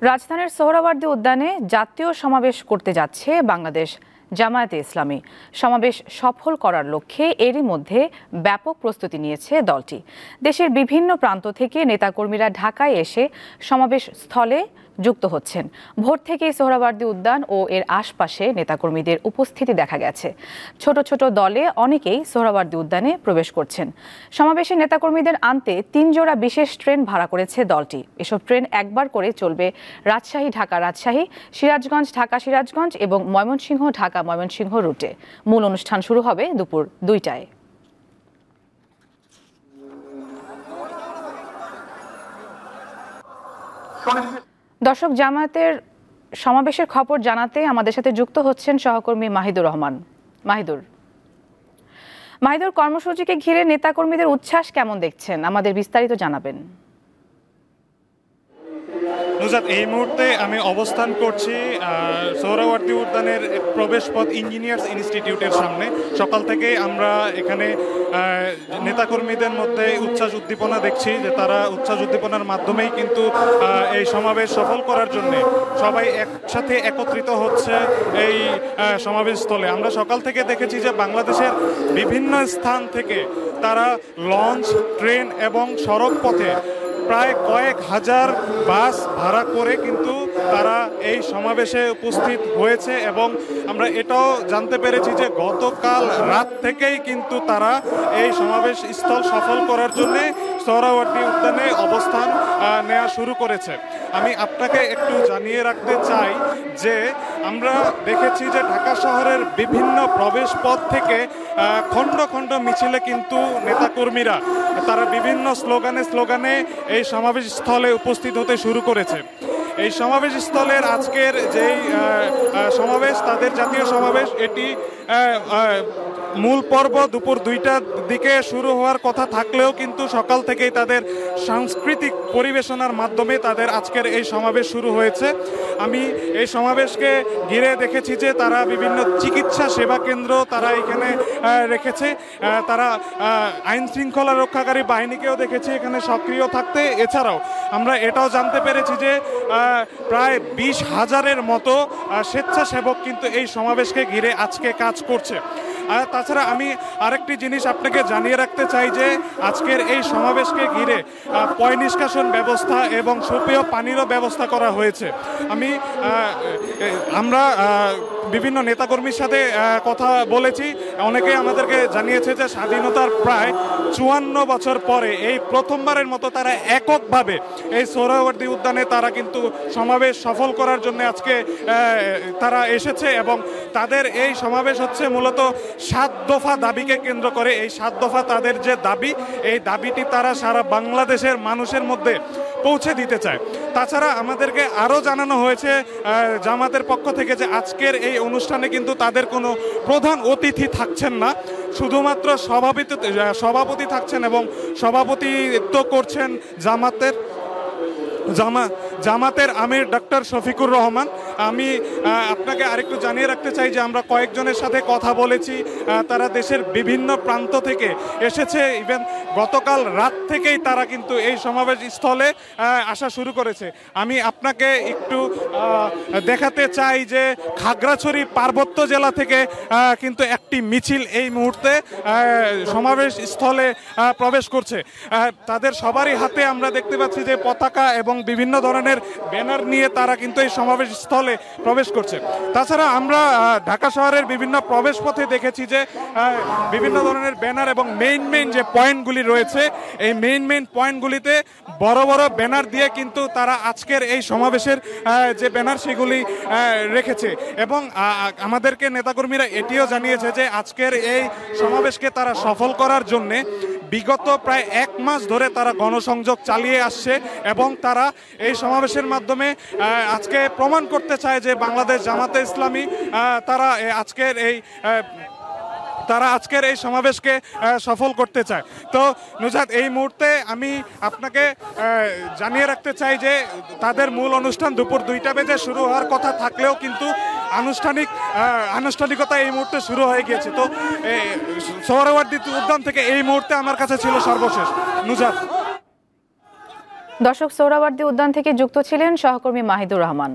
রাজধানীর সোহরাওয়ার্দী উদ্যানে জাতীয় সমাবেশ করতে যাচ্ছে বাংলাদেশ জামায়াতে ইসলামী। সমাবেশ সফল করার লক্ষ্যে এরই মধ্যে ব্যাপক প্রস্তুতি নিয়েছে দলটি। দেশের বিভিন্ন প্রান্ত থেকে নেতাকর্মীরা ঢাকায় এসে সমাবেশ স্থলে যুক্ত হচ্ছেন। ভোর থেকেই সোহরাওয়ার্দী উদ্যান ও এর আশপাশে নেতাকর্মীদের উপস্থিতি দেখা গেছে। ছোট ছোট দলে অনেকেই সোহরাওয়ার্দী উদ্যানে প্রবেশ করছেন। সমাবেশে নেতাকর্মীদের আনতে ৩ জোড়া বিশেষ ট্রেন ভাড়া করেছে দলটি। এসব ট্রেন একবার করে চলবে রাজশাহী ঢাকা রাজশাহী, সিরাজগঞ্জ ঢাকা সিরাজগঞ্জ এবং ময়মনসিংহ ঢাকা ময়মনসিংহ রুটে। মূল অনুষ্ঠান শুরু হবে দুপুর ২টায়। দর্শক, জামায়াতের সমাবেশের খবর জানাতে আমাদের সাথে যুক্ত হচ্ছেন সহকর্মী মাহিদুর রহমান। মাহিদুর, কর্মসূচিকে ঘিরে নেতাকর্মীদের উচ্ছ্বাস কেমন দেখছেন, আমাদের বিস্তারিত জানাবেন। নুজাত, এই মুহূর্তে আমি অবস্থান করছি সোহরাওয়ার্দী উদ্যানের প্রবেশপথ ইঞ্জিনিয়ার্স ইনস্টিটিউটের সামনে। সকাল থেকে আমরা এখানে নেতাকর্মীদের মধ্যে উচ্ছ্বাস উদ্দীপনা দেখছি, যে তারা উচ্ছ্বাস উদ্দীপনার মাধ্যমেই কিন্তু এই সমাবেশ সফল করার জন্য সবাই একসাথে একত্রিত হচ্ছে এই সমাবেশ স্থলে। আমরা সকাল থেকে দেখেছি যে বাংলাদেশের বিভিন্ন স্থান থেকে তারা লঞ্চ, ট্রেন এবং সড়ক পথে প্রায় কয়েক হাজার বাস ভাড়া করে কিন্তু তারা এই সমাবেশে উপস্থিত হয়েছে এবং আমরা এটাও জানতে পেরেছি যে গতকাল রাত থেকেই কিন্তু তারা এই সমাবেশ স্থল সফল করার জন্যে সোহরাওয়ার্দী উদ্যানে অবস্থান নেওয়া শুরু করেছে। আমি আপনাকে একটু জানিয়ে রাখতে চাই যে আমরা দেখেছি যে ঢাকা শহরের বিভিন্ন প্রবেশ পথ থেকে খণ্ড খণ্ড মিছিলে কিন্তু নেতাকর্মীরা তারা বিভিন্ন স্লোগানে এই সমাবেশ স্থলে উপস্থিত হতে শুরু করেছে। এই সমাবেশ স্থলের আজকের যেই সমাবেশ, তাদের জাতীয় সমাবেশ, এটি মূল পর্ব দুপুর ২টার দিকে শুরু হওয়ার কথা থাকলেও কিন্তু সকাল থেকেই তাদের সাংস্কৃতিক পরিবেশনার মাধ্যমে তাদের আজকের এই সমাবেশ শুরু হয়েছে। আমি এই সমাবেশকে ঘিরে দেখেছি যে তারা বিভিন্ন চিকিৎসা সেবা কেন্দ্র তারা এখানে রেখেছে। তারা আইন শৃঙ্খলা রক্ষাকারী বাহিনীকেও দেখেছি এখানে সক্রিয় থাকতে। এছাড়াও আমরা এটাও জানতে পেরেছি যে প্রায় ২০,০০০-এর মতো স্বেচ্ছাসেবক কিন্তু এই সমাবেশকে ঘিরে আজকে কাজ করছে। আর তাছাড়া আমি আরেকটি জিনিস আপনাকে জানিয়ে রাখতে চাই যে আজকের এই সমাবেশকে ঘিরে পয় নিষ্কাশন ব্যবস্থা এবং সুপেয় পানিরও ব্যবস্থা করা হয়েছে। আমরা বিভিন্ন নেতাকর্মীর সাথে কথা বলেছি, অনেকেই আমাদেরকে জানিয়েছে যে স্বাধীনতার প্রায় ৫৪ বছর পরে এই প্রথমবারের মতো তারা এককভাবে এই সোহরাওয়ার্দী উদ্যানে তারা কিন্তু সমাবেশ সফল করার জন্য আজকে তারা এসেছে এবং তাদের এই সমাবেশ হচ্ছে মূলত ৭ দফা দাবিকে কেন্দ্র করে। এই ৭ দফা তাদের যে দাবি, এই দাবিটি তারা সারা বাংলাদেশের মানুষের মধ্যে পৌঁছে দিতে চায়। তাছাড়া আমাদেরকে আরও জানানো হয়েছে জামাতের পক্ষ থেকে যে আজকের এই অনুষ্ঠানে কিন্তু তাদের কোনো প্রধান অতিথি থাকছেন না, শুধুমাত্র সভাপতি থাকছেন এবং সভাপতিত্ব করছেন জামাতের আমির ডক্টর শফিকুর রহমান। আমি আপনাকে আরেকটু জানিয়ে রাখতে চাই যে আমরা কয়েকজনের সাথে কথা বলেছি, তারা দেশের বিভিন্ন প্রান্ত থেকে এসেছে। ইভেন গতকাল রাত থেকেই তারা কিন্তু এই সমাবেশ স্থলে আসা শুরু করেছে। আমি আপনাকে একটু দেখাতে চাই যে খাগড়াছড়ি পার্বত্য জেলা থেকে কিন্তু একটি মিছিল এই মুহূর্তে সমাবেশ স্থলে প্রবেশ করছে। তাদের সবারই হাতে আমরা দেখতে পাচ্ছি যে পতাকা এবং বিভিন্ন ধরনের ব্যানার নিয়ে তারা কিন্তু এই সমাবেশ স্থলে প্রবেশ করছে। তাছাড়া আমরা ঢাকা শহরের বিভিন্ন প্রবেশ পথে দেখেছি যে বিভিন্ন ধরনের ব্যানার এবং মেইন যে পয়েন্টগুলি রয়েছে, এই মেইন পয়েন্টগুলিতে বড় বড় ব্যানার দিয়ে কিন্তু তারা আজকের এই সমাবেশের যে ব্যানার সেগুলি রেখেছে এবং আমাদেরকে নেতাকর্মীরা এটিও জানিয়েছে যে আজকের এই সমাবেশকে তারা সফল করার জন্যে বিগত প্রায় ১ মাস ধরে তারা গণসংযোগ চালিয়ে আসছে এবং তারা এই সমাবেশের মাধ্যমে আজকে প্রমাণ করতে চায় যে বাংলাদেশ জামাতে ইসলামী তারা আজকের এই সমাবেশকে সফল করতে চায়। তো নুজাত, এই মুহূর্তে আমি আপনাকে জানিয়ে রাখতে চাই যে তাদের মূল অনুষ্ঠান দুপুর ২টা বেজে শুরু হওয়ার কথা থাকলেও কিন্তু আনুষ্ঠানিকতা এই মুহূর্তে শুরু হয়ে গিয়েছে। তো সোহরাওয়ার্দী উদ্যান থেকে এই মুহূর্তে আমার কাছে ছিল সর্বশেষ। নুজাত। দর্শক, সোহরাওয়ার্দী উদ্যান থেকে যুক্ত ছিলেন সহকর্মী মাহিদুর রহমান।